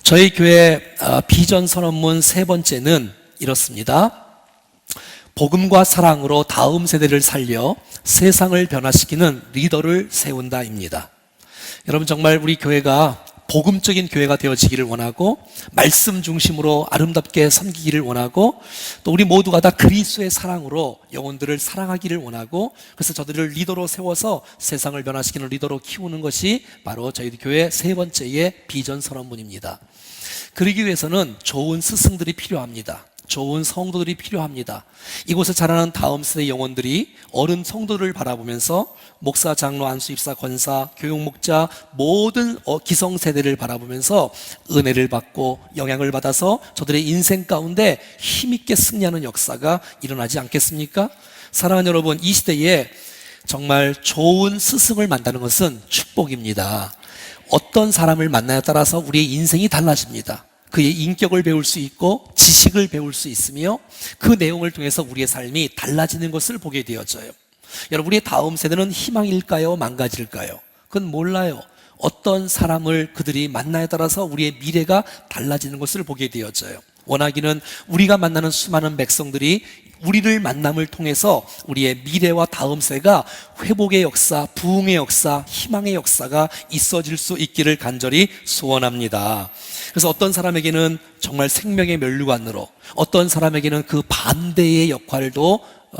저희 교회 비전 선언문 세 번째는 이렇습니다. 복음과 사랑으로 다음 세대를 살려 세상을 변화시키는 리더를 세운다입니다. 여러분, 정말 우리 교회가 복음적인 교회가 되어지기를 원하고 말씀 중심으로 아름답게 섬기기를 원하고 또 우리 모두가 다 그리스도의 사랑으로 영혼들을 사랑하기를 원하고 그래서 저들을 리더로 세워서 세상을 변화시키는 리더로 키우는 것이 바로 저희 교회 세 번째의 비전 선언문입니다. 그러기 위해서는 좋은 스승들이 필요합니다. 좋은 성도들이 필요합니다. 이곳에 자라는 다음 세대 영혼들이 어른 성도를 바라보면서 목사, 장로, 안수, 입사, 권사, 교육목자 모든 기성세대를 바라보면서 은혜를 받고 영향을 받아서 저들의 인생 가운데 힘있게 승리하는 역사가 일어나지 않겠습니까? 사랑하는 여러분, 이 시대에 정말 좋은 스승을 만나는 것은 축복입니다. 어떤 사람을 만나에 따라서 우리의 인생이 달라집니다. 그의 인격을 배울 수 있고 지식을 배울 수 있으며 그 내용을 통해서 우리의 삶이 달라지는 것을 보게 되어져요. 여러분, 우리의 다음 세대는 희망일까요? 망가질까요? 그건 몰라요. 어떤 사람을 그들이 만나에 따라서 우리의 미래가 달라지는 것을 보게 되어져요. 원하기는 우리가 만나는 수많은 백성들이 우리를 만남을 통해서 우리의 미래와 다음 세가 회복의 역사, 부흥의 역사, 희망의 역사가 있어질 수 있기를 간절히 소원합니다. 그래서 어떤 사람에게는 정말 생명의 면류관으로, 어떤 사람에게는 그 반대의 역할도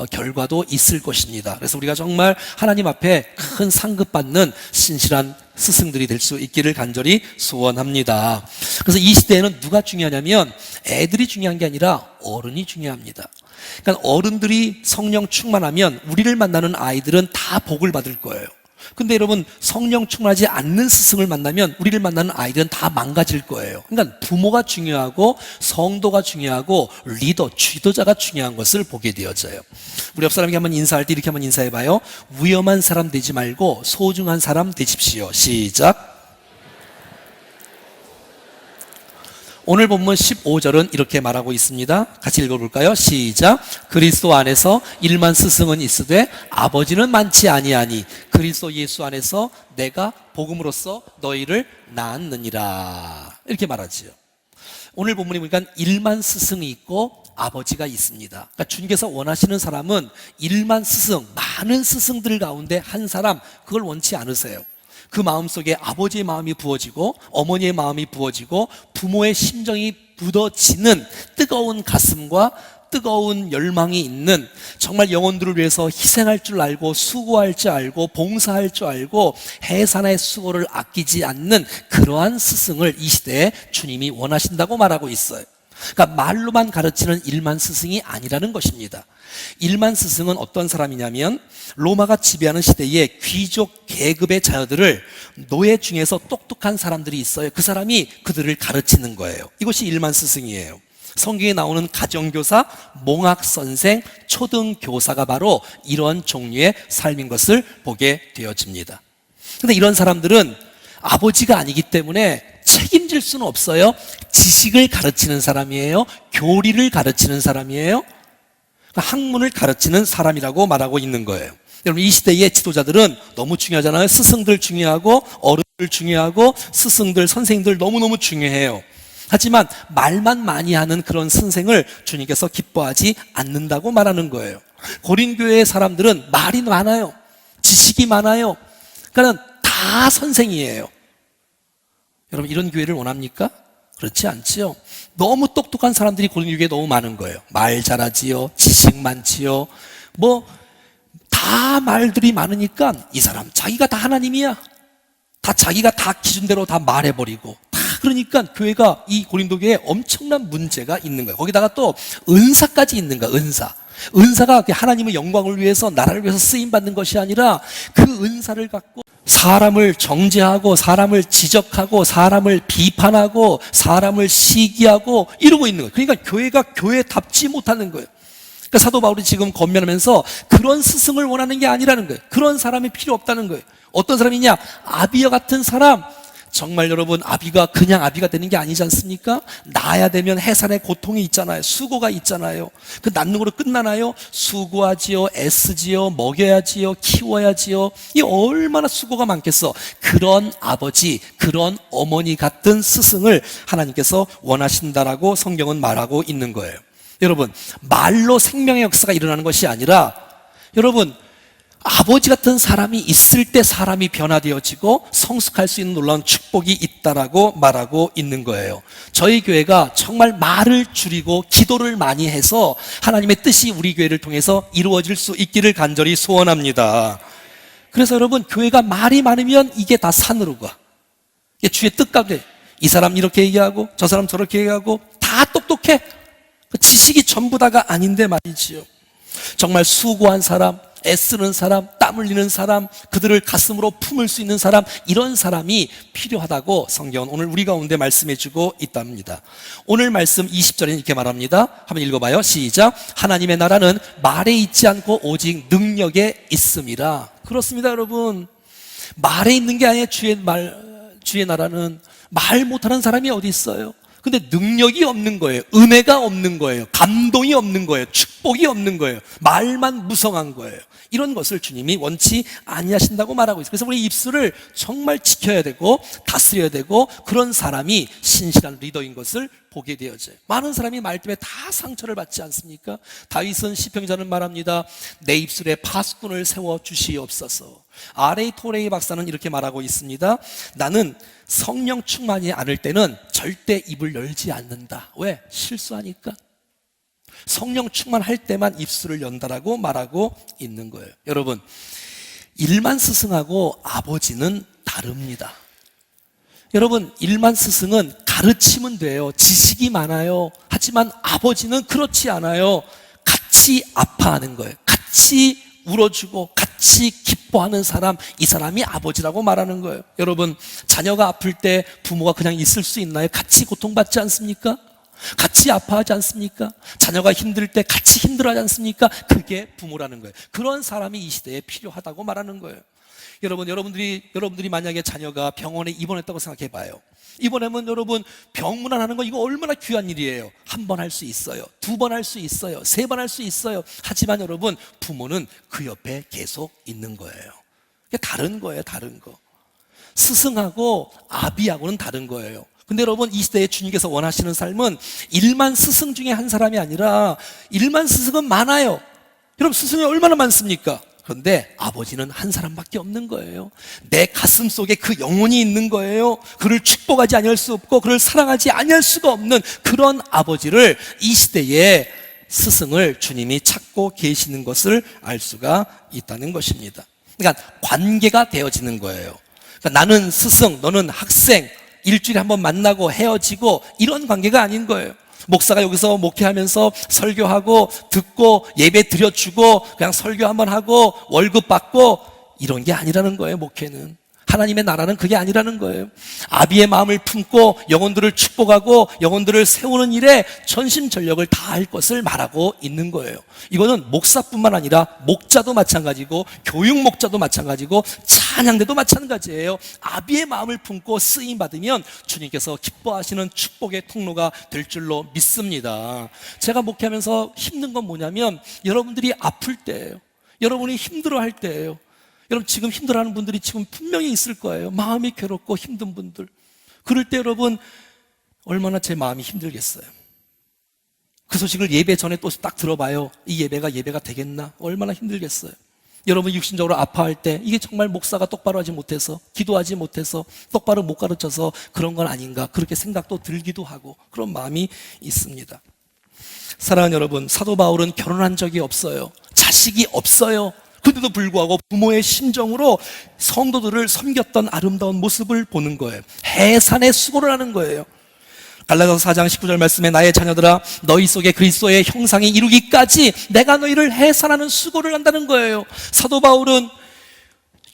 결과도 있을 것입니다. 그래서 우리가 정말 하나님 앞에 큰 상급받는 신실한 스승들이 될 수 있기를 간절히 소원합니다. 그래서 이 시대에는 누가 중요하냐면 애들이 중요한 게 아니라 어른이 중요합니다. 그러니까 어른들이 성령 충만하면 우리를 만나는 아이들은 다 복을 받을 거예요. 근데 여러분, 성령 충만하지 않는 스승을 만나면 우리를 만나는 아이들은 다 망가질 거예요. 그러니까 부모가 중요하고 성도가 중요하고 리더, 지도자가 중요한 것을 보게 되어져요. 우리 옆 사람에게 한번 인사할 때 이렇게 한번 인사해봐요. 위험한 사람 되지 말고 소중한 사람 되십시오. 시작. 오늘 본문 15절은 이렇게 말하고 있습니다. 같이 읽어볼까요? 시작. 그리스도 안에서 일만 스승은 있으되 아버지는 많지 아니하니 그리스도 예수 안에서 내가 복음으로써 너희를 낳았느니라. 이렇게 말하지요. 오늘 본문에 보니까 일만 스승이 있고 아버지가 있습니다. 그러니까 주님께서 원하시는 사람은 일만 스승, 많은 스승들 가운데 한 사람, 그걸 원치 않으세요. 그 마음속에 아버지의 마음이 부어지고 어머니의 마음이 부어지고 부모의 심정이 묻어지는 뜨거운 가슴과 뜨거운 열망이 있는, 정말 영혼들을 위해서 희생할 줄 알고 수고할 줄 알고 봉사할 줄 알고 해산의 수고를 아끼지 않는 그러한 스승을 이 시대에 주님이 원하신다고 말하고 있어요. 그러니까 말로만 가르치는 일만 스승이 아니라는 것입니다. 일만 스승은 어떤 사람이냐면 로마가 지배하는 시대에 귀족 계급의 자녀들을 노예 중에서 똑똑한 사람들이 있어요. 그 사람이 그들을 가르치는 거예요. 이것이 일만 스승이에요. 성경에 나오는 가정교사, 몽학선생, 초등교사가 바로 이런 종류의 삶인 것을 보게 되어집니다. 그런데 이런 사람들은 아버지가 아니기 때문에 책임질 수는 없어요. 지식을 가르치는 사람이에요. 교리를 가르치는 사람이에요. 학문을 가르치는 사람이라고 말하고 있는 거예요. 여러분, 이 시대의 지도자들은 너무 중요하잖아요. 스승들 중요하고 어른들 중요하고 스승들, 선생님들 너무너무 중요해요. 하지만 말만 많이 하는 그런 선생을 주님께서 기뻐하지 않는다고 말하는 거예요. 고린교회의 사람들은 말이 많아요. 지식이 많아요. 그러니까 다 선생이에요. 여러분, 이런 교회를 원합니까? 그렇지 않지요. 너무 똑똑한 사람들이 고린교회에 너무 많은 거예요. 말 잘하지요, 지식 많지요. 다 말들이 많으니까 이 사람 자기가 다 하나님이야. 다 자기가 다 기준대로 다 말해버리고 다, 그러니까 교회가, 이 고린도 교회에 엄청난 문제가 있는 거예요. 거기다가 또 은사까지 있는 거야. 은사가 하나님의 영광을 위해서, 나라를 위해서 쓰임받는 것이 아니라 그 은사를 갖고 사람을 정죄하고 사람을 지적하고 사람을 비판하고 사람을 시기하고 이러고 있는 거예요. 그러니까 교회가 교회답지 못하는 거예요. 그러니까 사도 바울이 지금 권면하면서 그런 스승을 원하는 게 아니라는 거예요. 그런 사람이 필요 없다는 거예요. 어떤 사람이냐? 아비와 같은 사람, 정말 여러분, 아비가 그냥 아비가 되는 게 아니지 않습니까? 낳아야 되면 해산의 고통이 있잖아요. 수고가 있잖아요. 그 낳는 거로 끝나나요? 수고하지요, 애쓰지요, 먹여야지요, 키워야지요. 이 얼마나 수고가 많겠어. 그런 아버지, 그런 어머니 같은 스승을 하나님께서 원하신다라고 성경은 말하고 있는 거예요. 여러분, 말로 생명의 역사가 일어나는 것이 아니라, 여러분, 아버지 같은 사람이 있을 때 사람이 변화되어지고 성숙할 수 있는 놀라운 축복이 있다라고 말하고 있는 거예요. 저희 교회가 정말 말을 줄이고 기도를 많이 해서 하나님의 뜻이 우리 교회를 통해서 이루어질 수 있기를 간절히 소원합니다. 그래서 여러분, 교회가 말이 많으면 이게 다 산으로 가. 이게 주의 뜻 가운데 이 사람 이렇게 얘기하고 저 사람 저렇게 얘기하고 다 똑똑해. 지식이 전부 다가 아닌데 말이지요. 정말 수고한 사람, 애쓰는 사람, 땀 흘리는 사람, 그들을 가슴으로 품을 수 있는 사람, 이런 사람이 필요하다고 성경은 오늘 우리 가운데 말씀해 주고 있답니다. 오늘 말씀 20절에 이렇게 말합니다. 한번 읽어봐요. 시작. 하나님의 나라는 말에 있지 않고 오직 능력에 있음이라. 그렇습니다, 여러분. 말에 있는 게 아니에요. 주의 나라는. 말 못하는 사람이 어디 있어요? 근데 능력이 없는 거예요. 은혜가 없는 거예요. 감동이 없는 거예요. 축복이 없는 거예요. 말만 무성한 거예요. 이런 것을 주님이 원치 아니하신다고 말하고 있어요. 그래서 우리 입술을 정말 지켜야 되고 다스려야 되고, 그런 사람이 신실한 리더인 것을 보게 되어져요. 많은 사람이 말 때문에 다 상처를 받지 않습니까? 다윗은 시편자는 말합니다. 내 입술에 파수꾼을 세워 주시옵소서. R.A. 토레이 박사는 이렇게 말하고 있습니다. 나는 성령 충만이 않을 때는 절대 입을 열지 않는다. 왜? 실수하니까. 성령 충만할 때만 입술을 연다라고 말하고 있는 거예요. 여러분, 일만 스승하고 아버지는 다릅니다. 여러분, 일만 스승은 가르치면 돼요. 지식이 많아요. 하지만 아버지는 그렇지 않아요. 같이 아파하는 거예요. 같이 울어주고 같이 기뻐하는 사람, 이 사람이 아버지라고 말하는 거예요. 여러분, 자녀가 아플 때 부모가 그냥 있을 수 있나요? 같이 고통받지 않습니까? 같이 아파하지 않습니까? 자녀가 힘들 때 같이 힘들어하지 않습니까? 그게 부모라는 거예요. 그런 사람이 이 시대에 필요하다고 말하는 거예요. 여러분들이 만약에 자녀가 병원에 입원했다고 생각해 봐요. 입원하면 여러분, 병문안하는 거 이거 얼마나 귀한 일이에요. 한 번 할 수 있어요. 두 번 할 수 있어요. 세 번 할 수 있어요. 하지만 여러분, 부모는 그 옆에 계속 있는 거예요. 그게 다른 거예요. 다른 거. 스승하고 아비하고는 다른 거예요. 근데 여러분, 이 시대에 주님께서 원하시는 삶은 일만 스승 중에 한 사람이 아니라, 일만 스승은 많아요. 여러분, 스승이 얼마나 많습니까? 그런데 아버지는 한 사람밖에 없는 거예요. 내 가슴 속에 그 영혼이 있는 거예요. 그를 축복하지 아니할 수 없고 그를 사랑하지 아니할 수가 없는 그런 아버지를, 이 시대에 스승을 주님이 찾고 계시는 것을 알 수가 있다는 것입니다. 그러니까 관계가 되어지는 거예요. 그러니까 나는 스승, 너는 학생, 일주일에 한 번 만나고 헤어지고 이런 관계가 아닌 거예요. 목사가 여기서 목회하면서 설교하고 듣고 예배 드려주고 그냥 설교 한번 하고 월급 받고 이런 게 아니라는 거예요. 목회는, 하나님의 나라는 그게 아니라는 거예요. 아비의 마음을 품고 영혼들을 축복하고 영혼들을 세우는 일에 전심전력을 다할 것을 말하고 있는 거예요. 이거는 목사뿐만 아니라 목자도 마찬가지고 교육 목자도 마찬가지고 찬양대도 마찬가지예요. 아비의 마음을 품고 쓰임 받으면 주님께서 기뻐하시는 축복의 통로가 될 줄로 믿습니다. 제가 목회하면서 힘든 건 뭐냐면, 여러분들이 아플 때예요. 여러분이 힘들어할 때예요. 여러분, 지금 힘들어하는 분들이 지금 분명히 있을 거예요. 마음이 괴롭고 힘든 분들. 그럴 때 여러분, 얼마나 제 마음이 힘들겠어요. 그 소식을 예배 전에 또 딱 들어봐요. 이 예배가 되겠나? 얼마나 힘들겠어요. 여러분, 육신적으로 아파할 때 이게 정말 목사가 똑바로 하지 못해서, 기도하지 못해서, 똑바로 못 가르쳐서 그런 건 아닌가, 그렇게 생각도 들기도 하고 그런 마음이 있습니다. 사랑하는 여러분, 사도 바울은 결혼한 적이 없어요. 자식이 없어요. 그런데도 불구하고 부모의 심정으로 성도들을 섬겼던 아름다운 모습을 보는 거예요. 해산의 수고를 하는 거예요. 갈라디아서 4장 19절 말씀에, 나의 자녀들아, 너희 속에 그리스도의 형상이 이루기까지 내가 너희를 해산하는 수고를 한다는 거예요. 사도 바울은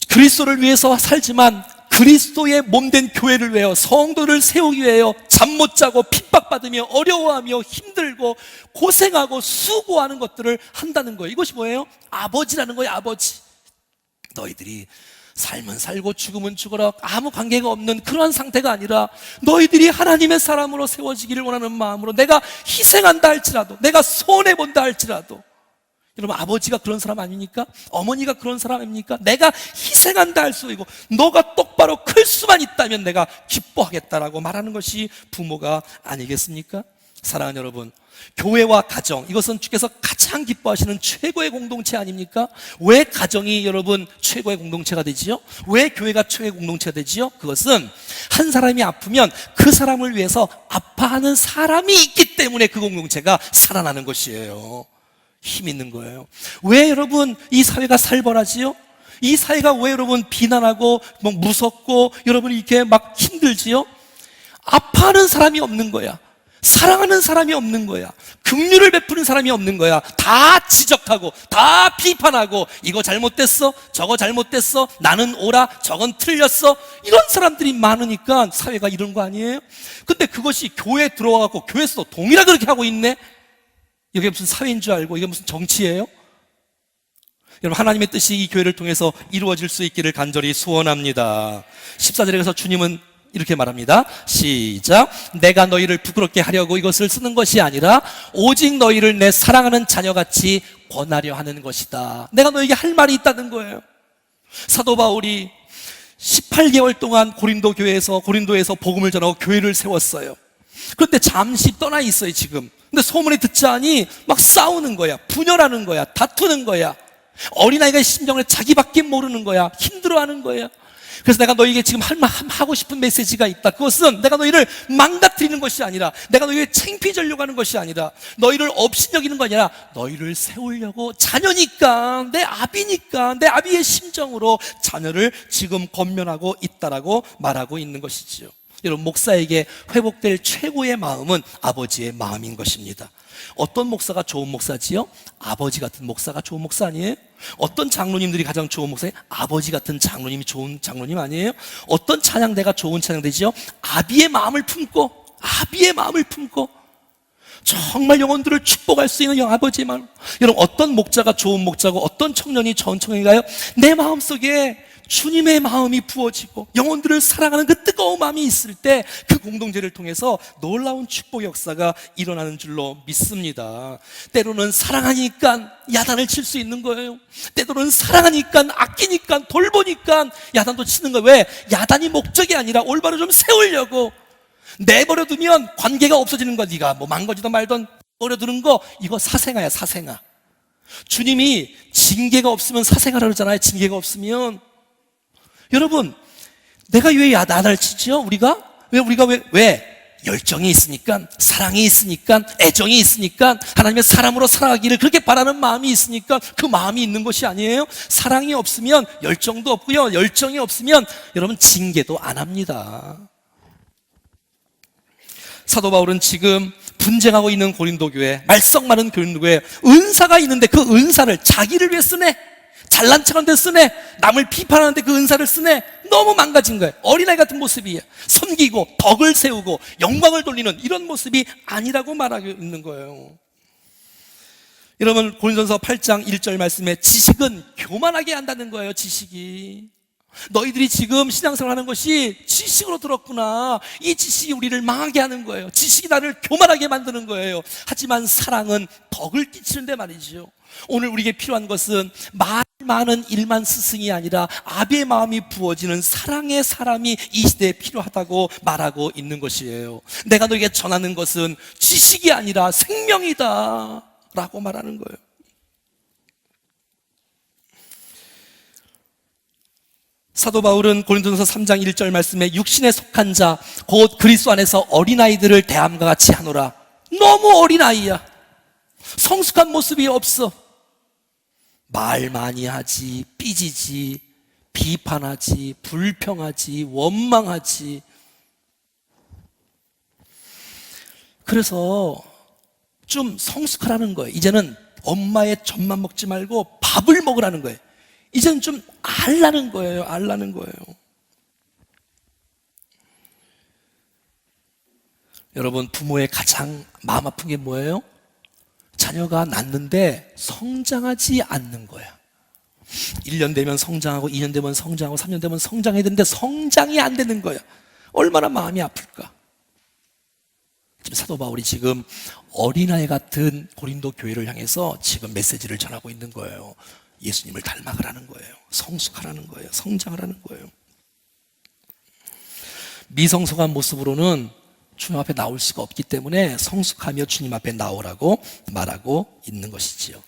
그리스도를 위해서 살지만 그리스도의 몸된 교회를 위하여, 성도를 세우기 위하여 잠 못 자고 핍박받으며 어려워하며 힘들고 고생하고 수고하는 것들을 한다는 거예요. 이것이 뭐예요? 아버지라는 거예요. 아버지. 너희들이 살면 살고 죽으면 죽어라 아무 관계가 없는 그러한 상태가 아니라 너희들이 하나님의 사람으로 세워지기를 원하는 마음으로 내가 희생한다 할지라도, 내가 손해본다 할지라도. 여러분, 아버지가 그런 사람 아닙니까? 어머니가 그런 사람 아닙니까? 내가 희생한다 할 수 있고 너가 똑바로 클 수만 있다면 내가 기뻐하겠다라고 말하는 것이 부모가 아니겠습니까? 사랑하는 여러분, 교회와 가정, 이것은 주께서 가장 기뻐하시는 최고의 공동체 아닙니까? 왜 가정이 여러분 최고의 공동체가 되지요? 왜 교회가 최고의 공동체가 되지요? 그것은 한 사람이 아프면 그 사람을 위해서 아파하는 사람이 있기 때문에 그 공동체가 살아나는 것이에요. 힘 있는 거예요. 왜 여러분 이 사회가 살벌하지요? 이 사회가 왜 여러분 비난하고 뭐 무섭고 여러분 이렇게 막 힘들지요? 아파하는 사람이 없는 거야. 사랑하는 사람이 없는 거야. 긍휼을 베푸는 사람이 없는 거야. 다 지적하고 다 비판하고 이거 잘못됐어, 저거 잘못됐어, 나는 옳아, 저건 틀렸어, 이런 사람들이 많으니까 사회가 이런 거 아니에요? 근데 그것이 교회에 들어와갖고 교회에서 동일하게 그렇게 하고 있네? 이게 무슨 사회인 줄 알고 이게 무슨 정치예요? 여러분, 하나님의 뜻이 이 교회를 통해서 이루어질 수 있기를 간절히 소원합니다. 14절에 가서 주님은 이렇게 말합니다. 시작. 내가 너희를 부끄럽게 하려고 이것을 쓰는 것이 아니라 오직 너희를 내 사랑하는 자녀같이 권하려 하는 것이다. 내가 너에게 할 말이 있다는 거예요. 사도 바울이 18개월 동안 고린도에서 복음을 전하고 교회를 세웠어요. 그런데 잠시 떠나 있어요 지금. 근데 소문이 듣자니 막 싸우는 거야, 분열하는 거야, 다투는 거야. 어린아이가 심정을 자기밖에 모르는 거야. 힘들어하는 거야. 그래서 내가 너에게 지금 하고 싶은 메시지가 있다. 그것은 내가 너희를 망가뜨리는 것이 아니라, 내가 너희를 창피해 주려고 하는 것이 아니라, 너희를 업신여기는 거 아니라 너희를 세우려고, 자녀니까, 내 아비니까, 내 아비의 심정으로 자녀를 지금 권면하고 있다라고 말하고 있는 것이지요. 여러분, 목사에게 회복될 최고의 마음은 아버지의 마음인 것입니다. 어떤 목사가 좋은 목사지요? 아버지 같은 목사가 좋은 목사 아니에요? 어떤 장로님들이 가장 좋은 목사예요? 아버지 같은 장로님이 좋은 장로님 아니에요? 어떤 찬양대가 좋은 찬양대지요? 아비의 마음을 품고, 아비의 마음을 품고 정말 영혼들을 축복할 수 있는 아버지의 마음. 여러분, 어떤 목자가 좋은 목자고 어떤 청년이 좋은 청년인가요? 내 마음속에 주님의 마음이 부어지고 영혼들을 사랑하는 그 뜨거운 마음이 있을 때 그 공동체를 통해서 놀라운 축복 역사가 일어나는 줄로 믿습니다. 때로는 사랑하니까 야단을 칠 수 있는 거예요. 때로는 사랑하니까, 아끼니까, 돌보니까 야단도 치는 거예요. 왜? 야단이 목적이 아니라 올바로 좀 세우려고. 내버려두면 관계가 없어지는 거야. 네가 뭐 망가지든 말든 버려두는 거, 이거 사생아야, 사생아. 주님이 징계가 없으면 사생아라 그러잖아요. 징계가 없으면. 여러분, 내가 왜 야단을 치죠? 우리가 왜? 열정이 있으니까, 사랑이 있으니까, 애정이 있으니까, 하나님의 사람으로 살아가기를 그렇게 바라는 마음이 있으니까 그 마음이 있는 것이 아니에요? 사랑이 없으면 열정도 없고요, 열정이 없으면 여러분 징계도 안 합니다. 사도 바울은 지금 분쟁하고 있는 고린도 교회, 말썽 많은 고린도 교회, 은사가 있는데 그 은사를 자기를 위해 쓰네, 잘난 척하는데 쓰네, 남을 비판하는데 그 은사를 쓰네. 너무 망가진 거예요. 어린아이 같은 모습이에요. 섬기고 덕을 세우고 영광을 돌리는 이런 모습이 아니라고 말하고 있는 거예요. 여러분, 고린도전서 8장 1절 말씀에 지식은 교만하게 한다는 거예요. 지식이. 너희들이 지금 신앙생활 하는 것이 지식으로 들었구나. 이 지식이 우리를 망하게 하는 거예요. 지식이 나를 교만하게 만드는 거예요. 하지만 사랑은 덕을 끼치는데 말이죠. 오늘 우리에게 필요한 것은 말 많은 일만 스승이 아니라 아비의 마음이 부어지는 사랑의 사람이 이 시대에 필요하다고 말하고 있는 것이에요. 내가 너에게 전하는 것은 지식이 아니라 생명이다 라고 말하는 거예요. 사도 바울은 고린도전서 3장 1절 말씀에 육신에 속한 자 곧 그리스도 안에서 어린아이들을 대함과 같이 하노라. 너무 어린아이야. 성숙한 모습이 없어. 말 많이 하지, 삐지지, 비판하지, 불평하지, 원망하지. 그래서 좀 성숙하라는 거예요. 이제는 엄마의 젖만 먹지 말고 밥을 먹으라는 거예요. 이제는 좀 알라는 거예요. 알라는 거예요. 여러분, 부모의 가장 마음 아픈 게 뭐예요? 자녀가 낳는데 성장하지 않는 거야. 1년 되면 성장하고 2년 되면 성장하고 3년 되면 성장해야 되는데 성장이 안 되는 거야. 얼마나 마음이 아플까. 지금 사도 바울이 지금 어린아이 같은 고린도 교회를 향해서 지금 메시지를 전하고 있는 거예요. 예수님을 닮아가라는 거예요. 성숙하라는 거예요. 성장하라는 거예요. 미성숙한 모습으로는 주님 앞에 나올 수가 없기 때문에 성숙하며 주님 앞에 나오라고 말하고 있는 것이지요.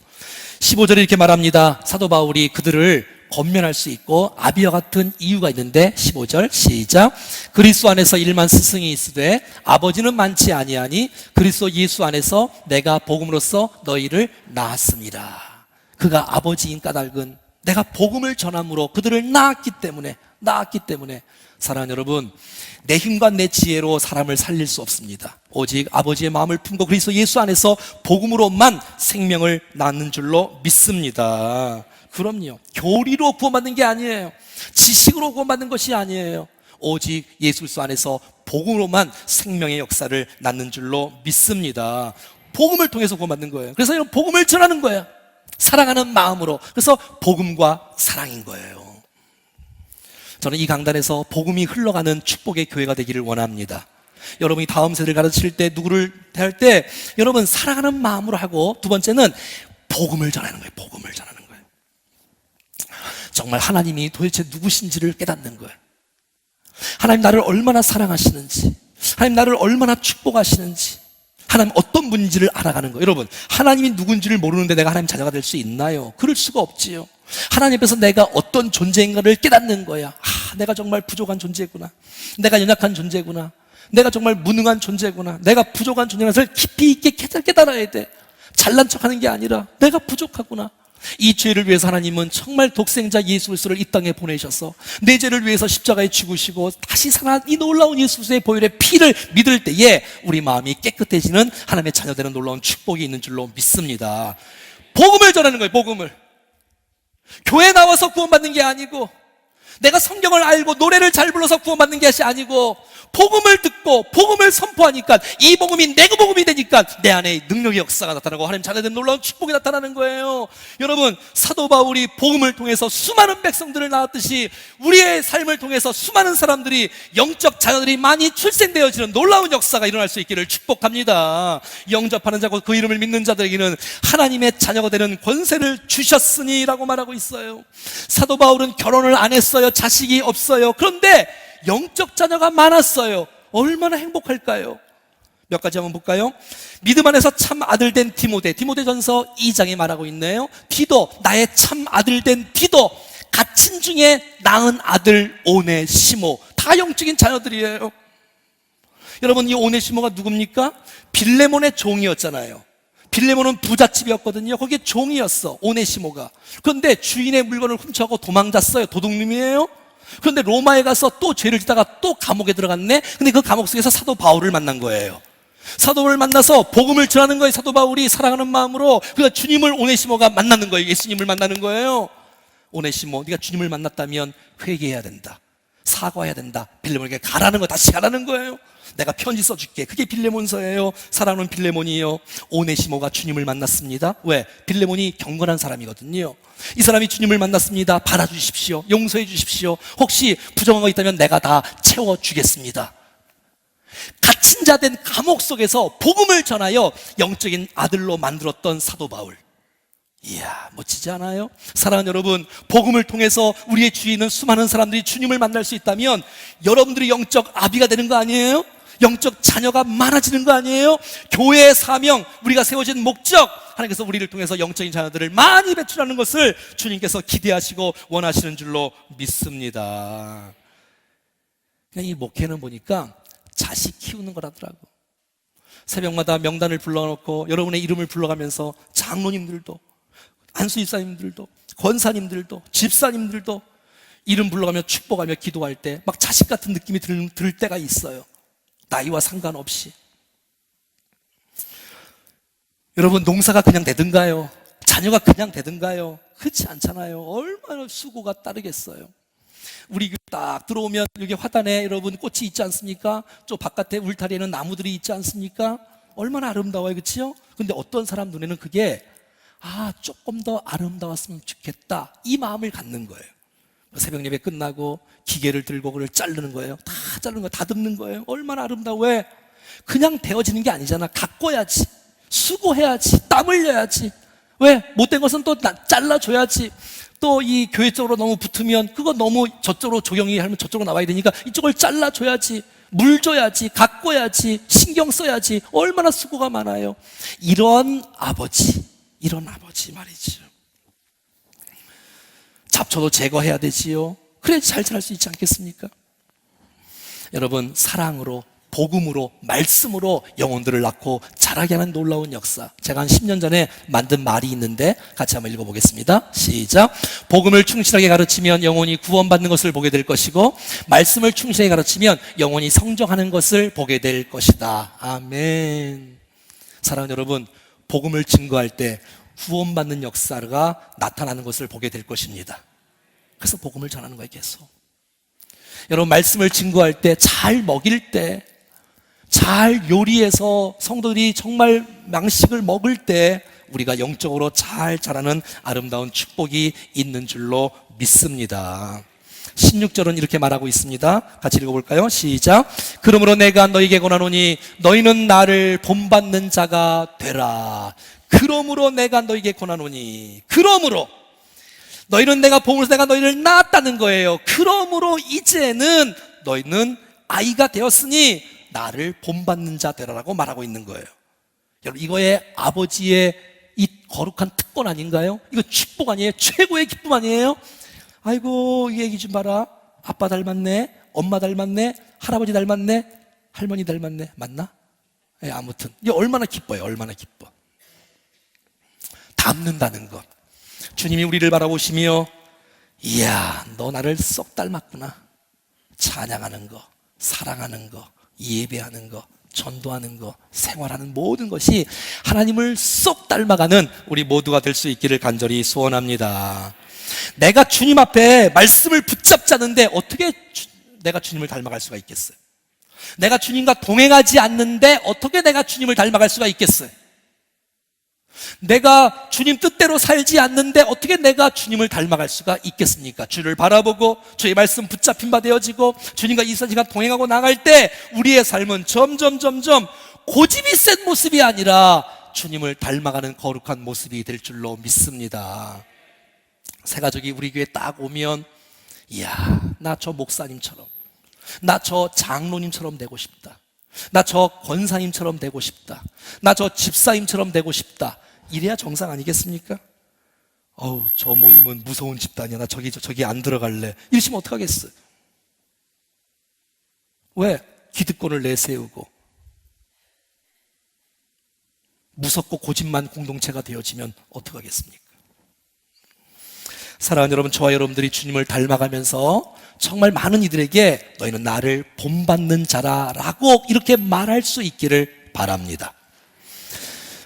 15절에 이렇게 말합니다. 사도 바울이 그들을 권면할 수 있고 아비와 같은 이유가 있는데 15절 시작. 그리스도 안에서 일만 스승이 있으되 아버지는 많지 아니하니 그리스도 예수 안에서 내가 복음으로써 너희를 낳았습니다. 그가 아버지인 까닭은 내가 복음을 전함으로 그들을 낳았기 때문에 사랑하는 여러분, 내 힘과 내 지혜로 사람을 살릴 수 없습니다. 오직 아버지의 마음을 품고 그리스도 예수 안에서 복음으로만 생명을 낳는 줄로 믿습니다. 그럼요. 교리로 구원받는 게 아니에요. 지식으로 구원받는 것이 아니에요. 오직 예수 그리스도 안에서 복음으로만 생명의 역사를 낳는 줄로 믿습니다. 복음을 통해서 구원받는 거예요. 그래서 이런 복음을 전하는 거예요. 사랑하는 마음으로. 그래서 복음과 사랑인 거예요. 저는 이 강단에서 복음이 흘러가는 축복의 교회가 되기를 원합니다. 여러분이 다음 세대를 가르칠 때, 누구를 대할 때 여러분 사랑하는 마음으로 하고, 두 번째는 복음을 전하는 거예요. 복음을 전하는 거예요. 정말 하나님이 도대체 누구신지를 깨닫는 거예요. 하나님 나를 얼마나 사랑하시는지, 하나님 나를 얼마나 축복하시는지, 하나님 어떤 분인지를 알아가는 거예요. 여러분, 하나님이 누군지를 모르는데 내가 하나님 자녀가 될 수 있나요? 그럴 수가 없지요. 하나님 앞에서 내가 어떤 존재인가를 깨닫는 거야. 내가 정말 부족한 존재구나. 내가 연약한 존재구나. 내가 정말 무능한 존재구나. 내가 부족한 존재라는 것을 깊이 있게 깨달아야 돼. 잘난 척하는 게 아니라 내가 부족하구나. 이 죄를 위해서 하나님은 정말 독생자 예수 그리스도를 이 땅에 보내셔서 내 죄를 위해서 십자가에 죽으시고 다시 살아난 이 놀라운 예수 그리스도의 보혈의 피를 믿을 때에 우리 마음이 깨끗해지는 하나님의 자녀되는 놀라운 축복이 있는 줄로 믿습니다. 복음을 전하는 거예요. 복음을. 교회 나와서 구원받는 게 아니고, 내가 성경을 알고 노래를 잘 불러서 구원받는 것이 아니고, 복음을 듣고 복음을 선포하니까 이 복음이 내 복음이 되니까 내 안에 능력의 역사가 나타나고 하나님 자녀된 놀라운 축복이 나타나는 거예요. 여러분, 사도 바울이 복음을 통해서 수많은 백성들을 낳았듯이 우리의 삶을 통해서 수많은 사람들이, 영적 자녀들이 많이 출생되어지는 놀라운 역사가 일어날 수 있기를 축복합니다. 영접하는 자고 그 이름을 믿는 자들에게는 하나님의 자녀가 되는 권세를 주셨으니 라고 말하고 있어요. 사도 바울은 결혼을 안 했어요. 자식이 없어요. 그런데 영적 자녀가 많았어요. 얼마나 행복할까요? 몇 가지 한번 볼까요? 믿음 안에서 참 아들 된 디모데전서 2장에 말하고 있네요. 디도, 나의 참 아들 된 디도, 갇힌 중에 낳은 아들 오네시모, 다 영적인 자녀들이에요. 여러분, 이 오네시모가 누굽니까? 빌레몬의 종이었잖아요. 빌레몬은 부잣집이었거든요. 거기에 종이었어, 오네시모가. 그런데 주인의 물건을 훔쳐가고 도망갔어요. 도둑놈이에요. 그런데 로마에 가서 또 죄를 짓다가 또 감옥에 들어갔네. 근데 그 감옥 속에서 사도 바울을 만난 거예요. 사도 바울을 만나서 복음을 전하는 거예요. 사도 바울이 사랑하는 마음으로. 그러니까 주님을 오네시모가 만나는 거예요. 예수님을 만나는 거예요. 오네시모, 네가 주님을 만났다면 회개해야 된다, 사과해야 된다, 빌레몬에게 가라는 거, 다시 가라는 거예요. 내가 편지 써줄게. 그게 빌레몬서예요. 사랑하는 빌레몬이에요. 오네시모가 주님을 만났습니다. 왜? 빌레몬이 경건한 사람이거든요. 이 사람이 주님을 만났습니다. 받아주십시오. 용서해 주십시오. 혹시 부정한 거 있다면 내가 다 채워주겠습니다. 갇힌 자 된 감옥 속에서 복음을 전하여 영적인 아들로 만들었던 사도 바울. 이야, 멋지지 않아요? 사랑하는 여러분, 복음을 통해서 우리의 주위에 있는 수많은 사람들이 주님을 만날 수 있다면 여러분들이 영적 아비가 되는 거 아니에요? 영적 자녀가 많아지는 거 아니에요? 교회의 사명, 우리가 세워진 목적, 하나님께서 우리를 통해서 영적인 자녀들을 많이 배출하는 것을 주님께서 기대하시고 원하시는 줄로 믿습니다. 그냥 이 목회는 보니까 자식 키우는 거라더라고. 새벽마다 명단을 불러놓고 여러분의 이름을 불러가면서 장로님들도, 안수집사님들도, 권사님들도, 집사님들도 이름 불러가며 축복하며 기도할 때 막 자식 같은 느낌이 들 때가 있어요. 나이와 상관없이. 여러분, 농사가 그냥 되든가요? 자녀가 그냥 되든가요? 그렇지 않잖아요. 얼마나 수고가 따르겠어요. 우리 딱 들어오면 여기 화단에 여러분 꽃이 있지 않습니까? 저 바깥에 울타리에는 나무들이 있지 않습니까? 얼마나 아름다워요, 그렇죠? 근데 어떤 사람 눈에는 그게 조금 더 아름다웠으면 좋겠다, 이 마음을 갖는 거예요. 새벽 예배 끝나고 기계를 들고 그걸 자르는 거예요. 다 자르는 거예요. 다듬는 거예요. 얼마나 아름다워. 왜? 그냥 되어지는 게 아니잖아. 가꿔야지, 수고해야지, 땀 흘려야지. 왜? 못된 것은 또 잘라줘야지. 또 이 교회 쪽으로 너무 붙으면 그거 너무 저쪽으로 조경이 하면 저쪽으로 나와야 되니까 이쪽을 잘라줘야지, 물 줘야지, 가꿔야지, 신경 써야지. 얼마나 수고가 많아요. 이런 아버지 말이죠. 잡초도 제거해야 되지요. 그래야 잘 자랄 수 있지 않겠습니까? 여러분, 사랑으로, 복음으로, 말씀으로 영혼들을 낳고 자라게 하는 놀라운 역사. 제가 한 10년 전에 만든 말이 있는데 같이 한번 읽어보겠습니다. 시작. 복음을 충실하게 가르치면 영혼이 구원받는 것을 보게 될 것이고, 말씀을 충실하게 가르치면 영혼이 성장하는 것을 보게 될 것이다. 아멘. 사랑하는 여러분, 복음을 증거할 때 구원받는 역사가 나타나는 것을 보게 될 것입니다. 그래서 복음을 전하는 거예요, 계속. 여러분, 말씀을 증거할 때, 잘 먹일 때, 잘 요리해서 성도들이 정말 양식을 먹을 때 우리가 영적으로 잘 자라는 아름다운 축복이 있는 줄로 믿습니다. 16절은 이렇게 말하고 있습니다. 같이 읽어볼까요? 시작. 그러므로 내가 너희에게 권하노니 너희는 나를 본받는 자가 되라. 그러므로 내가 너희에게 권하노니, 그러므로 너희는 내가 보면서 내가 너희를 낳았다는 거예요. 그러므로 이제는 너희는 아이가 되었으니 나를 본받는 자 되라라고 말하고 있는 거예요. 여러분, 이거의 아버지의 이 거룩한 특권 아닌가요? 이거 축복 아니에요? 최고의 기쁨 아니에요? 아이고, 이 얘기 좀 봐라. 아빠 닮았네, 엄마 닮았네, 할아버지 닮았네, 할머니 닮았네. 맞나? 예, 아무튼 이게 얼마나 기뻐요. 얼마나 기뻐. 닮는다는 것. 주님이 우리를 바라보시며, 이야, 너 나를 쏙 닮았구나. 찬양하는 거, 사랑하는 거, 예배하는 거, 전도하는 거, 생활하는 모든 것이 하나님을 쏙 닮아가는 우리 모두가 될 수 있기를 간절히 소원합니다. 내가 주님 앞에 말씀을 붙잡지 않는데 어떻게 내가 주님을 닮아갈 수가 있겠어요? 내가 주님과 동행하지 않는데 어떻게 내가 주님을 닮아갈 수가 있겠어요? 내가 주님 뜻대로 살지 않는데 어떻게 내가 주님을 닮아갈 수가 있겠습니까? 주를 바라보고 주의 말씀 붙잡힌 바 되어지고 주님과 24시간 동행하고 나갈 때 우리의 삶은 점점 고집이 센 모습이 아니라 주님을 닮아가는 거룩한 모습이 될 줄로 믿습니다. 새가족이 우리 교회에 딱 오면, 이야, 나 저 목사님처럼, 나 저 장로님처럼 되고 싶다, 나 저 권사님처럼 되고 싶다, 나 저 집사님처럼 되고 싶다, 이래야 정상 아니겠습니까? 저 모임은 무서운 집단이야, 나 저기 안 들어갈래, 이러시면 어떡하겠어요? 왜? 기득권을 내세우고 무섭고 고집만 공동체가 되어지면 어떡하겠습니까? 사랑하는 여러분, 저와 여러분들이 주님을 닮아가면서 정말 많은 이들에게 너희는 나를 본받는 자라라고 이렇게 말할 수 있기를 바랍니다.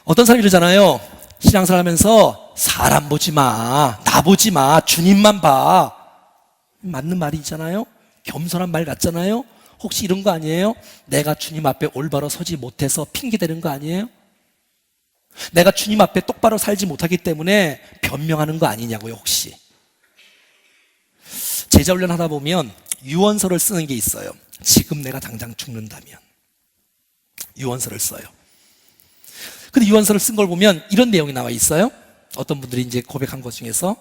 어떤 사람이 이러잖아요. 신앙생활 하면서 사람 보지 마, 나 보지 마, 주님만 봐. 맞는 말이잖아요. 겸손한 말 같잖아요. 혹시 이런 거 아니에요? 내가 주님 앞에 올바로 서지 못해서 핑계대는 거 아니에요? 내가 주님 앞에 똑바로 살지 못하기 때문에 변명하는 거 아니냐고요, 혹시? 제자 훈련 하다 보면 유언서를 쓰는 게 있어요. 지금 내가 당장 죽는다면 유언서를 써요. 근데 유언서를 쓴 걸 보면 이런 내용이 나와 있어요. 어떤 분들이 이제 고백한 것 중에서,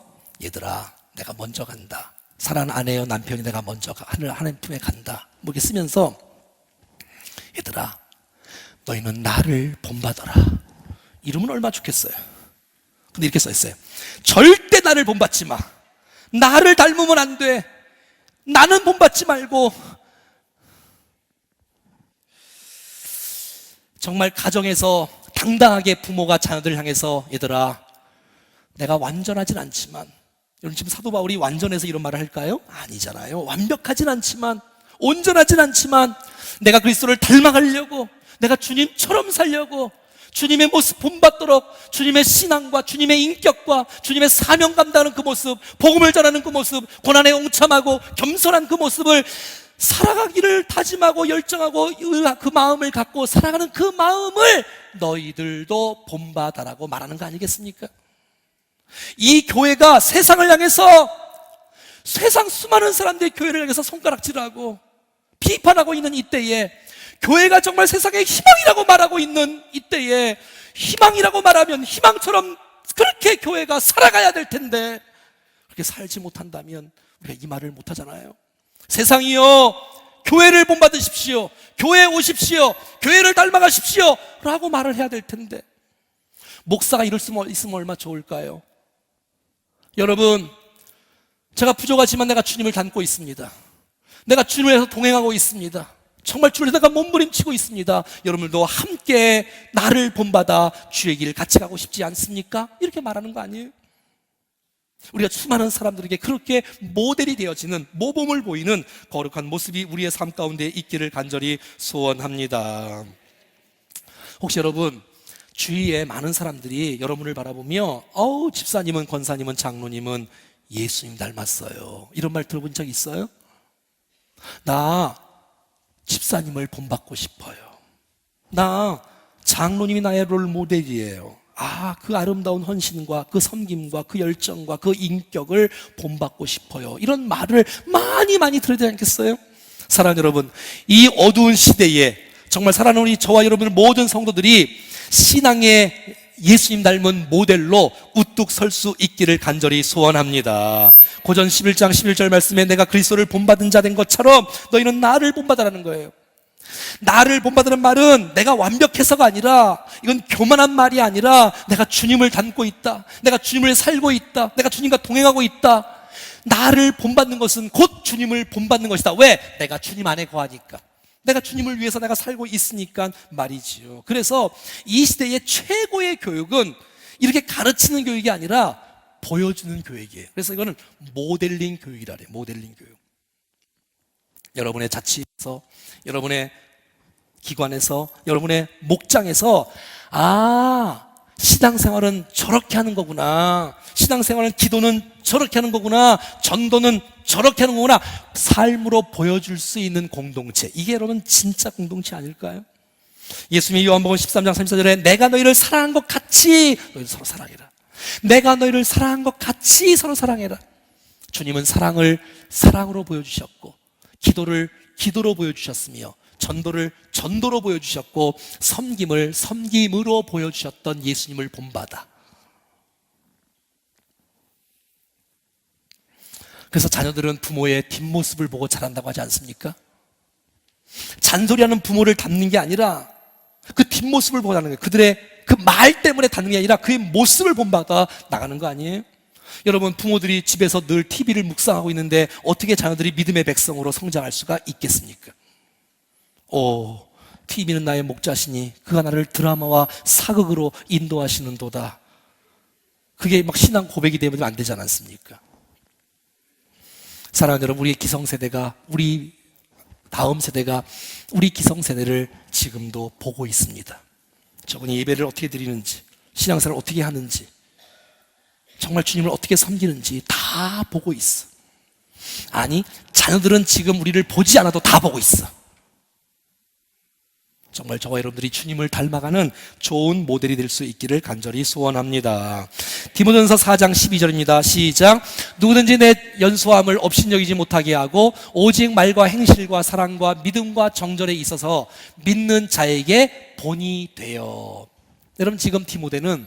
얘들아, 내가 먼저 간다, 사랑하는 아내여 남편이 내가 먼저 하나님 품에 간다, 뭐 이렇게 쓰면서, 얘들아, 너희는 나를 본받아라. 이러면 얼마나 좋겠어요. 근데 이렇게 써있어요. 절대 나를 본받지 마. 나를 닮으면 안 돼. 나는 본받지 말고. 정말 가정에서 당당하게 부모가 자녀들을 향해서, 얘들아, 내가 완전하진 않지만, 여러분 지금 사도 바울이 완전해서 이런 말을 할까요? 아니잖아요. 완벽하진 않지만, 온전하진 않지만 내가 그리스도를 닮아가려고, 내가 주님처럼 살려고, 주님의 모습 본받도록 주님의 신앙과 주님의 인격과 주님의 사명 감당하는 그 모습, 복음을 전하는 그 모습, 고난에 용참하고 겸손한 그 모습을 살아가기를 다짐하고 열정하고 그 마음을 갖고 살아가는 그 마음을 너희들도 본받아라고 말하는 거 아니겠습니까? 이 교회가 세상을 향해서, 세상 수많은 사람들이 교회를 향해서 손가락질하고 비판하고 있는 이때에, 교회가 정말 세상의 희망이라고 말하고 있는 이때에, 희망이라고 말하면 희망처럼 그렇게 교회가 살아가야 될 텐데 그렇게 살지 못한다면 우리가 이 말을 못하잖아요. 세상이요, 교회를 본받으십시오, 교회에 오십시오, 교회를 닮아가십시오 라고 말을 해야 될 텐데, 목사가 이럴 수 있으면 얼마나 좋을까요? 여러분, 제가 부족하지만 내가 주님을 닮고 있습니다. 내가 주님을 위해서 동행하고 있습니다. 정말 주를 내가 몸부림치고 있습니다. 여러분들도 함께 나를 본받아 주의 길을 같이 가고 싶지 않습니까? 이렇게 말하는 거 아니에요? 우리가 수많은 사람들에게 그렇게 모델이 되어지는, 모범을 보이는 거룩한 모습이 우리의 삶 가운데 있기를 간절히 소원합니다. 혹시 여러분, 주위에 많은 사람들이 여러분을 바라보며 집사님은, 권사님은, 장로님은 예수님 닮았어요, 이런 말 들어본 적 있어요? 나 집사님을 본받고 싶어요. 나 장로님이 나의 롤 모델이에요. 그 아름다운 헌신과 그 섬김과 그 열정과 그 인격을 본받고 싶어요. 이런 말을 많이 들어야 되지 않겠어요? 사랑하는 여러분, 이 어두운 시대에 정말 사랑하는 우리 저와 여러분 모든 성도들이 신앙의 예수님 닮은 모델로 우뚝 설 수 있기를 간절히 소원합니다. 고전 11장 11절 말씀에 내가 그리스도를 본받은 자 된 것처럼 너희는 나를 본받으라는 거예요. 나를 본받으는 말은 내가 완벽해서가 아니라, 이건 교만한 말이 아니라 내가 주님을 닮고 있다, 내가 주님을 살고 있다, 내가 주님과 동행하고 있다. 나를 본받는 것은 곧 주님을 본받는 것이다. 왜? 내가 주님 안에 거하니까, 내가 주님을 위해서 내가 살고 있으니까 말이지요. 그래서 이 시대의 최고의 교육은 이렇게 가르치는 교육이 아니라 보여주는 교육이에요. 그래서 이거는 모델링 교육이라 그래요. 모델링 교육. 여러분의 자취에서, 여러분의 기관에서, 여러분의 목장에서 신앙생활은 저렇게 하는 거구나, 신앙생활은, 기도는 저렇게 하는 거구나, 전도는 저렇게 하는 거구나, 삶으로 보여줄 수 있는 공동체, 이게 여러분 진짜 공동체 아닐까요? 예수님이 요한복음 13장 34절에 내가 너희를 사랑한 것 같이 너희를 서로 사랑해라, 내가 너희를 사랑한 것 같이 서로 사랑해라. 주님은 사랑을 사랑으로 보여주셨고, 기도를 기도로 보여주셨으며, 전도를 전도로 보여주셨고, 섬김을 섬김으로 보여주셨던 예수님을 본받아. 그래서 자녀들은 부모의 뒷모습을 보고 자란다고 하지 않습니까? 잔소리하는 부모를 닮는 게 아니라 그 뒷모습을 보고 자라는 거예요. 그들의 그 말 때문에 닮는 게 아니라 그의 모습을 본받아 나가는 거 아니에요? 여러분, 부모들이 집에서 늘 TV를 묵상하고 있는데 어떻게 자녀들이 믿음의 백성으로 성장할 수가 있겠습니까? TV는 나의 목자시니 그가 나를 드라마와 사극으로 인도하시는도다. 그게 막 신앙 고백이 되면 안 되지 않습니까? 사랑하는 여러분, 우리의 기성세대가, 우리 다음 세대가 우리 기성세대를 지금도 보고 있습니다. 저분이 예배를 어떻게 드리는지, 신앙생활을 어떻게 하는지, 정말 주님을 어떻게 섬기는지 다 보고 있어. 아니, 자녀들은 지금 우리를 보지 않아도 다 보고 있어. 정말 저와 여러분들이 주님을 닮아가는 좋은 모델이 될 수 있기를 간절히 소원합니다. 디모데전서 4장 12절입니다. 시작. 누구든지 내 연소함을 업신여기지 못하게 하고 오직 말과 행실과 사랑과 믿음과 정절에 있어서 믿는 자에게 본이 되어. 여러분, 지금 디모데는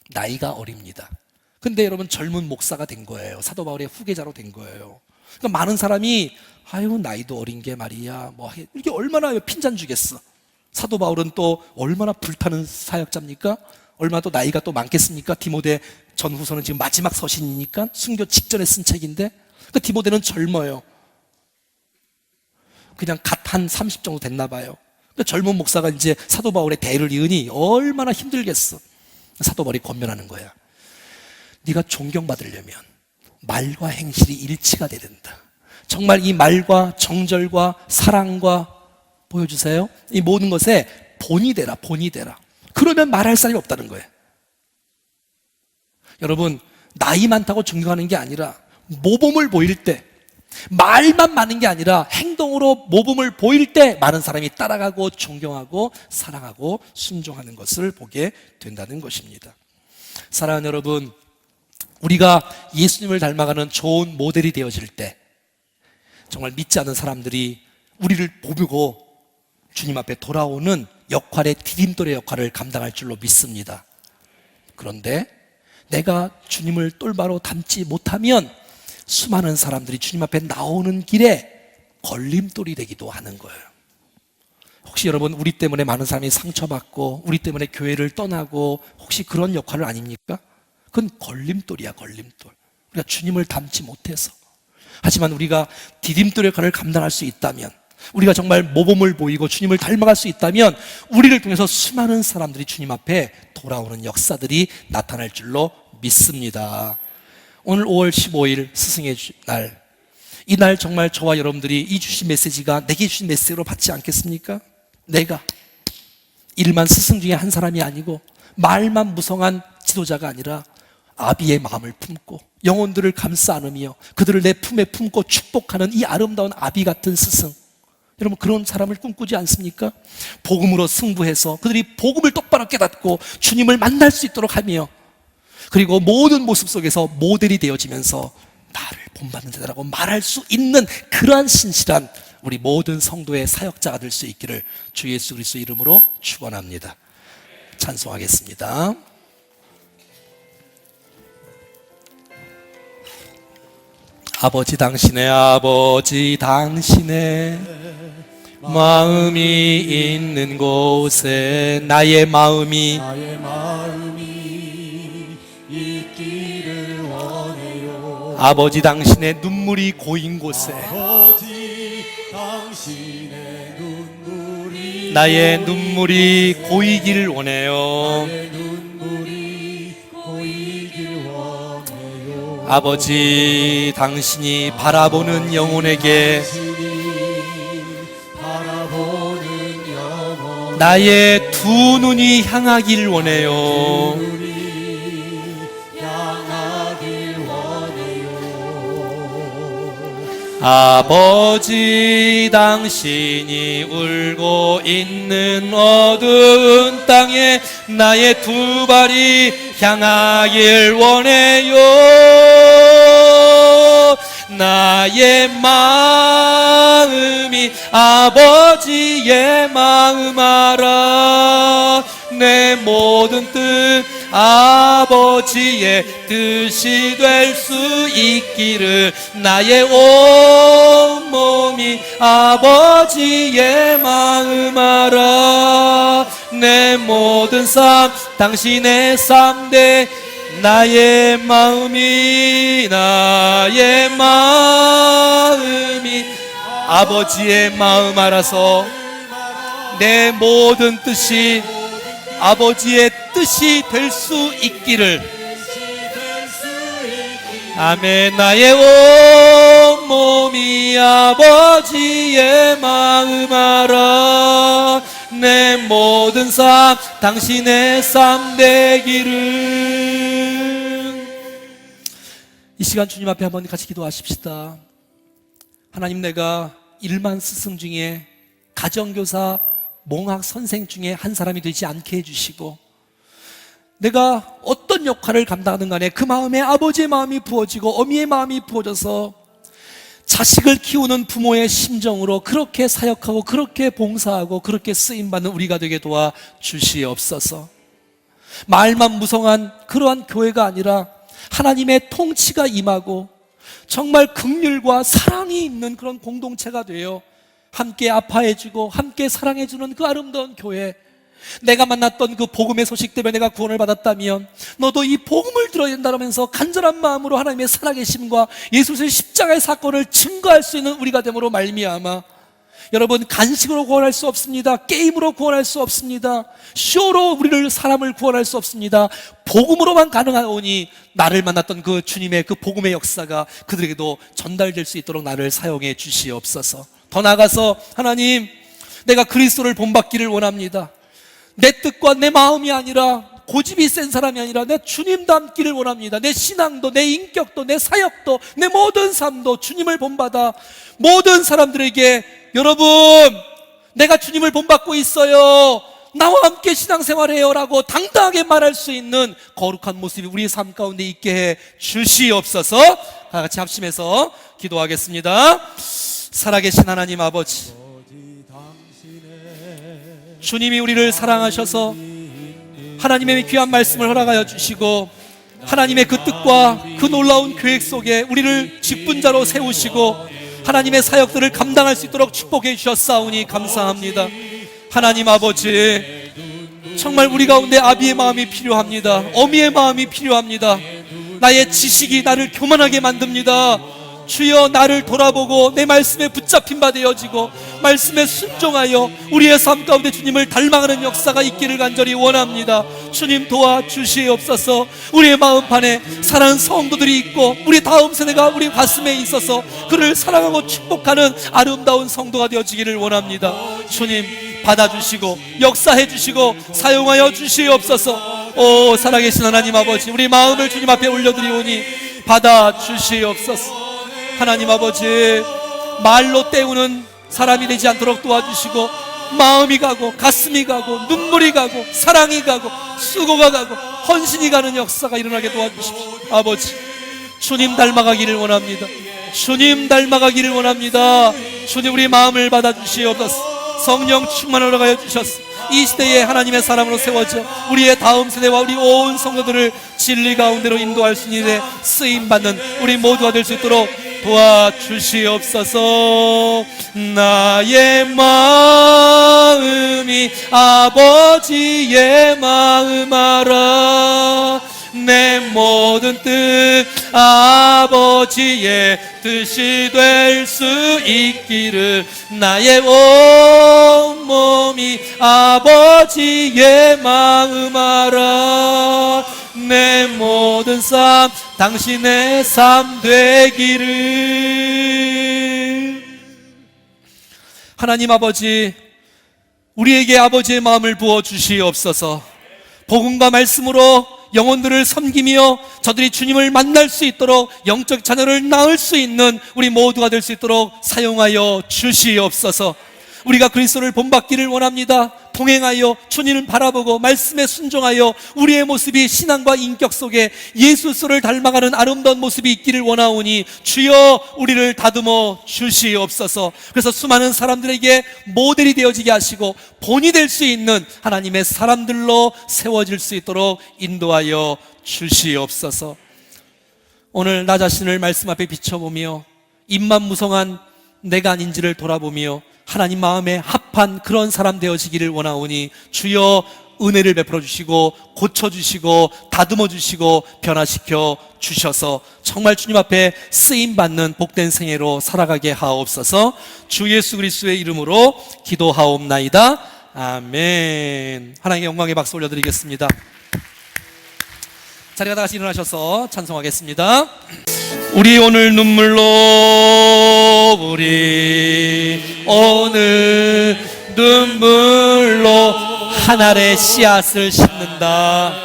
나이가 어립니다. 근데 여러분, 젊은 목사가 된 거예요. 사도 바울의 후계자로 된 거예요. 그러니까 많은 사람이 나이도 어린 게 말이야, 이게 얼마나 핀잔 주겠어. 사도 바울은 또 얼마나 불타는 사역자입니까? 얼마나 또 나이가 또 많겠습니까? 디모데 전후서는 지금 마지막 서신이니까 순교 직전에 쓴 책인데, 그 디모데는 젊어요. 그냥 갓 한 30 정도 됐나 봐요. 그 젊은 목사가 이제 사도 바울의 대를 이으니 얼마나 힘들겠어. 사도 바울이 권면하는 거야. 네가 존경받으려면 말과 행실이 일치가 돼야 된다. 정말 이 말과 정절과 사랑과, 보여주세요, 이 모든 것에 본이 되라, 본이 되라. 그러면 말할 사람이 없다는 거예요. 여러분, 나이 많다고 존경하는 게 아니라 모범을 보일 때, 말만 많은 게 아니라 행동으로 모범을 보일 때 많은 사람이 따라가고 존경하고 사랑하고 순종하는 것을 보게 된다는 것입니다. 사랑하는 여러분, 우리가 예수님을 닮아가는 좋은 모델이 되어질 때 정말 믿지 않는 사람들이 우리를 보고 주님 앞에 돌아오는 역할의 디딤돌의 역할을 감당할 줄로 믿습니다. 그런데 내가 주님을 똘바로 닮지 못하면 수많은 사람들이 주님 앞에 나오는 길에 걸림돌이 되기도 하는 거예요. 혹시 여러분, 우리 때문에 많은 사람이 상처받고 우리 때문에 교회를 떠나고 혹시 그런 역할을 아닙니까? 그건 걸림돌이야, 걸림돌. 우리가 주님을 닮지 못해서. 하지만 우리가 디딤돌 역할을 감당할 수 있다면, 우리가 정말 모범을 보이고 주님을 닮아갈 수 있다면 우리를 통해서 수많은 사람들이 주님 앞에 돌아오는 역사들이 나타날 줄로 믿습니다. 오늘 5월 15일 스승의 날, 이 날 정말 저와 여러분들이 이 주신 메시지가 내게 주신 메시지로 받지 않겠습니까? 내가 일만 스승 중에 한 사람이 아니고 말만 무성한 지도자가 아니라 아비의 마음을 품고 영혼들을 감싸 안으며 그들을 내 품에 품고 축복하는 이 아름다운 아비 같은 스승, 여러분 그런 사람을 꿈꾸지 않습니까? 복음으로 승부해서 그들이 복음을 똑바로 깨닫고 주님을 만날 수 있도록 하며, 그리고 모든 모습 속에서 모델이 되어지면서 나를 본받는 자라고 말할 수 있는 그러한 신실한 우리 모든 성도의 사역자가 될 수 있기를 주 예수 그리스도 이름으로 축원합니다. 찬송하겠습니다. 아버지 당신의 마음이 있는 곳에 나의 마음이 있기를 원해요. 아버지 당신의 눈물이 고인 곳에 아버지 당신의 눈물이 나의 눈물이 고이길 원해요. 나의 눈물이 고이길 원해요. 아버지 당신이 바라보는 영혼에게 바라보는 영혼 나의 두 눈이 향하길 원해요. 향하길 원해요. 아버지 당신이 울고 있는 어두운 땅에 나의 두 발이 향하길 원해요. 나의 마음이 아버지의 마음 알아. 내 모든 뜻 아버지의 뜻이 될 수 있기를 나의 온 몸이 아버지의 마음 알아. 내 모든 삶 당신의 삶 대 나의 마음이 아버지의 마음 알아서 내 모든 뜻이 아버지의 뜻이 될 수 있기를. 아멘. 나의 온 몸이 아버지의 마음 알아. 내 모든 삶 당신의 삶 되기를. 이 시간 주님 앞에 한번 같이 기도하십시다. 하나님, 내가 일만 스승 중에 가정교사 몽학 선생 중에 한 사람이 되지 않게 해주시고, 내가 어떤 역할을 감당하는 간에 그 마음에 아버지의 마음이 부어지고 어미의 마음이 부어져서 자식을 키우는 부모의 심정으로 그렇게 사역하고 그렇게 봉사하고 그렇게 쓰임받는 우리가 되게 도와 주시옵소서. 말만 무성한 그러한 교회가 아니라 하나님의 통치가 임하고 정말 긍휼과 사랑이 있는 그런 공동체가 되어 함께 아파해주고 함께 사랑해주는 그 아름다운 교회, 내가 만났던 그 복음의 소식 때문에 내가 구원을 받았다면 너도 이 복음을 들어야 된다면서 간절한 마음으로 하나님의 살아계심과 예수의 십자가의 사건을 증거할 수 있는 우리가 됨으로 말미암아, 여러분, 간식으로 구원할 수 없습니다. 게임으로 구원할 수 없습니다. 쇼로 우리를 사람을 구원할 수 없습니다. 복음으로만 가능하오니 나를 만났던 그 주님의 그 복음의 역사가 그들에게도 전달될 수 있도록 나를 사용해 주시옵소서. 더 나아가서 하나님, 내가 그리스도를 본받기를 원합니다. 내 뜻과 내 마음이 아니라, 고집이 센 사람이 아니라 내 주님 닮기를 원합니다. 내 신앙도, 내 인격도, 내 사역도, 내 모든 삶도 주님을 본받아 모든 사람들에게, 여러분, 내가 주님을 본받고 있어요, 나와 함께 신앙생활해요 라고 당당하게 말할 수 있는 거룩한 모습이 우리의 삶 가운데 있게 해 주시옵소서. 다 같이 합심해서 기도하겠습니다. 살아계신 하나님 아버지, 주님이 우리를 사랑하셔서 하나님의 귀한 말씀을 허락하여 주시고 하나님의 그 뜻과 그 놀라운 계획 속에 우리를 직분자로 세우시고 하나님의 사역들을 감당할 수 있도록 축복해 주셨사오니 감사합니다. 하나님 아버지, 정말 우리 가운데 아비의 마음이 필요합니다. 어미의 마음이 필요합니다. 나의 지식이 나를 교만하게 만듭니다. 주여, 나를 돌아보고 내 말씀에 붙잡힌 바 되어지고 말씀에 순종하여 우리의 삶 가운데 주님을 닮아가는 역사가 있기를 간절히 원합니다. 주님 도와주시옵소서. 우리의 마음판에 사랑하는 성도들이 있고 우리 다음 세대가 우리 가슴에 있어서 그를 사랑하고 축복하는 아름다운 성도가 되어지기를 원합니다. 주님 받아주시고 역사해 주시고 사용하여 주시옵소서. 오 살아계신 하나님 아버지, 우리 마음을 주님 앞에 올려드리오니 받아주시옵소서. 하나님 아버지, 말로 때우는 사람이 되지 않도록 도와주시고 마음이 가고 가슴이 가고 눈물이 가고 사랑이 가고 수고가 가고 헌신이 가는 역사가 일어나게 도와주십시오. 아버지, 주님 닮아가기를 원합니다. 주님 닮아가기를 원합니다. 주님 우리 마음을 받아주시옵소서. 성령 충만하러 가여 주셨소. 이 시대에 하나님의 사람으로 세워져 우리의 다음 세대와 우리 온 성도들을 진리 가운데로 인도할 수 있는 쓰임받는 우리 모두가 될 수 있도록 도와주시옵소서. 나의 마음이 아버지의 마음 알아. 내 모든 뜻 아버지의 뜻이 될 수 있기를. 나의 온몸이 아버지의 마음 알아. 내 모든 삶 당신의 삶 되기를. 하나님 아버지, 우리에게 아버지의 마음을 부어 주시옵소서. 복음과 말씀으로 영혼들을 섬기며 저들이 주님을 만날 수 있도록 영적 자녀를 낳을 수 있는 우리 모두가 될 수 있도록 사용하여 주시옵소서. 우리가 그리스도를 본받기를 원합니다. 동행하여 주님을 바라보고 말씀에 순종하여 우리의 모습이 신앙과 인격 속에 예수를 닮아가는 아름다운 모습이 있기를 원하오니 주여 우리를 다듬어 주시옵소서. 그래서 수많은 사람들에게 모델이 되어지게 하시고 본이 될 수 있는 하나님의 사람들로 세워질 수 있도록 인도하여 주시옵소서. 오늘 나 자신을 말씀 앞에 비춰보며 입만 무성한 내가 아닌지를 돌아보며 하나님 마음에 합한 그런 사람 되어지기를 원하오니 주여 은혜를 베풀어 주시고 고쳐주시고 다듬어 주시고 변화시켜 주셔서 정말 주님 앞에 쓰임받는 복된 생애로 살아가게 하옵소서. 주 예수 그리스도의 이름으로 기도하옵나이다. 아멘. 하나님께 영광의 박수 올려드리겠습니다. 자리가 다 같이 일어나셔서 찬송하겠습니다. 우리 오늘 눈물로 우리 오늘 눈물로 한 알의 씨앗을 심는다.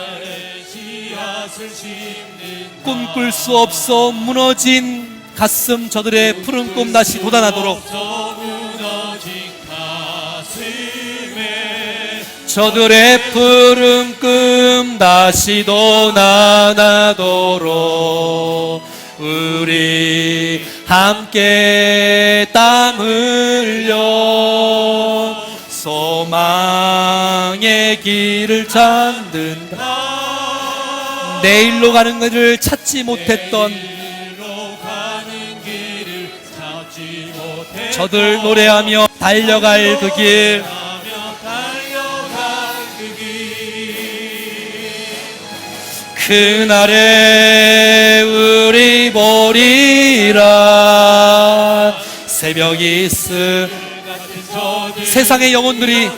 꿈꿀 수 없어 무너진 가슴 저들의 푸른 꿈 다시 돋아나도록, 저들의 푸른 꿈 다시 돋아나도록 우리 함께 땀 흘려 소망의 길을 찾는다. 내일로 가는 길을 찾지 못했던 저들 노래하며 달려갈 그 길, 그날에 우리 보리라. 새벽 이슬, 세상의 영혼들이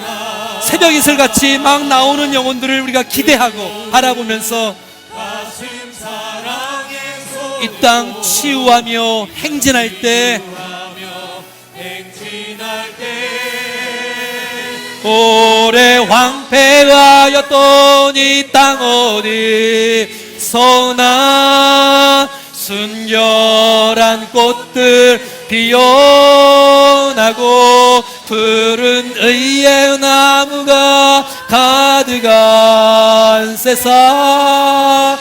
새벽 이슬같이 막 나오는 영혼들을 우리가 기대하고 바라보면서 이 땅 치유하며 행진할 때 오래 황폐하였던 이 땅 어디서나 순결한 꽃들 피어나고 푸른 의의 나무가 가득한 세상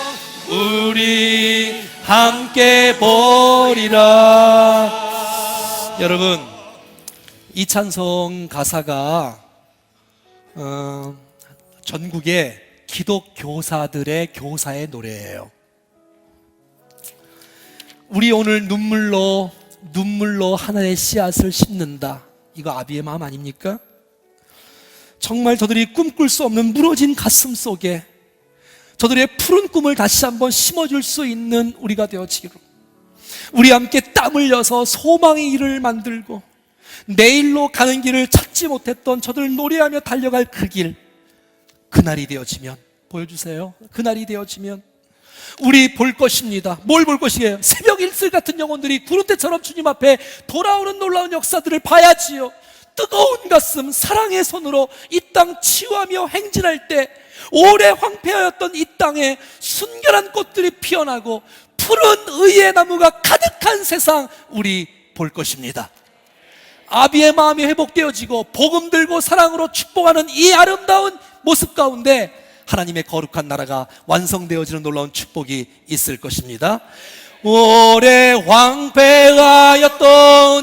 우리 함께 보리라. 여러분, 이 찬송 가사가 전국의 기독 교사들의 교사의 노래예요. 우리 오늘 눈물로 하나의 씨앗을 심는다. 이거 아비의 마음 아닙니까? 정말 저들이 꿈꿀 수 없는 무너진 가슴 속에 저들의 푸른 꿈을 다시 한번 심어줄 수 있는 우리가 되어지기로, 우리 함께 땀 흘려서 소망의 일을 만들고 내일로 가는 길을 찾지 못했던 저들 노래하며 달려갈 그 길, 그날이 되어지면, 보여주세요. 그날이 되어지면 우리 볼 것입니다. 뭘 볼 것이에요? 새벽 일슬 같은 영혼들이 구름대처럼 주님 앞에 돌아오는 놀라운 역사들을 봐야지요. 뜨거운 가슴 사랑의 손으로 이 땅 치유하며 행진할 때 오래 황폐하였던 이 땅에 순결한 꽃들이 피어나고 푸른 의의 나무가 가득한 세상 우리 볼 것입니다. 아비의 마음이 회복되어지고 복음 들고 사랑으로 축복하는 이 아름다운 모습 가운데 하나님의 거룩한 나라가 완성되어지는 놀라운 축복이 있을 것입니다. 오래 황폐하였던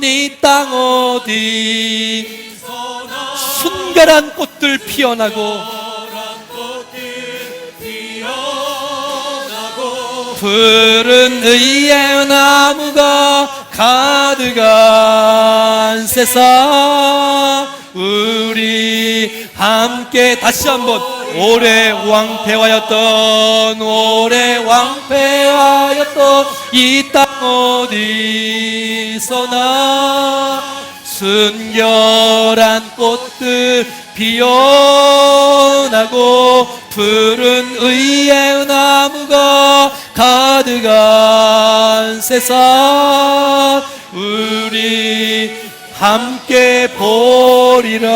이 땅 어디 순결한 꽃들 피어나고 푸른 의의 나무가 가득한 세상 우리 함께 다시 한번 오래 왕폐하였던 이 땅 어디서나 순결한 꽃들 피어나고 푸른 의의 나무가 가득한 세상 우리 함께 보리라.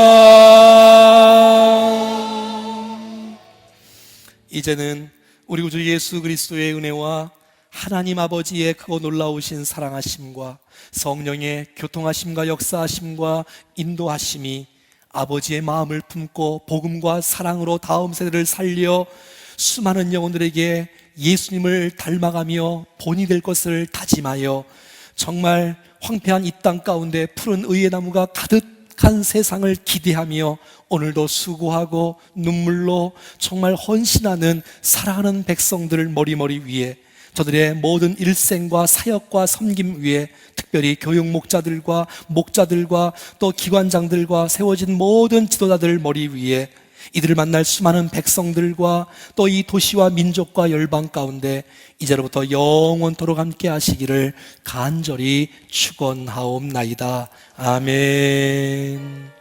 이제는 우리 구주 예수 그리스도의 은혜와 하나님 아버지의 크고 놀라우신 사랑하심과 성령의 교통하심과 역사하심과 인도하심이 아버지의 마음을 품고 복음과 사랑으로 다음 세대를 살려 수많은 영혼들에게 예수님을 닮아가며 본이 될 것을 다짐하여 정말 황폐한 이 땅 가운데 푸른 의의 나무가 가득한 세상을 기대하며 오늘도 수고하고 눈물로 정말 헌신하는 사랑하는 백성들을 머리머리 위에 저들의 모든 일생과 사역과 섬김 위에 특별히 교육 목자들과 또 기관장들과 세워진 모든 지도자들 머리 위에 이들을 만날 수많은 백성들과 또 이 도시와 민족과 열방 가운데 이제로부터 영원토록 함께 하시기를 간절히 축원하옵나이다. 아멘.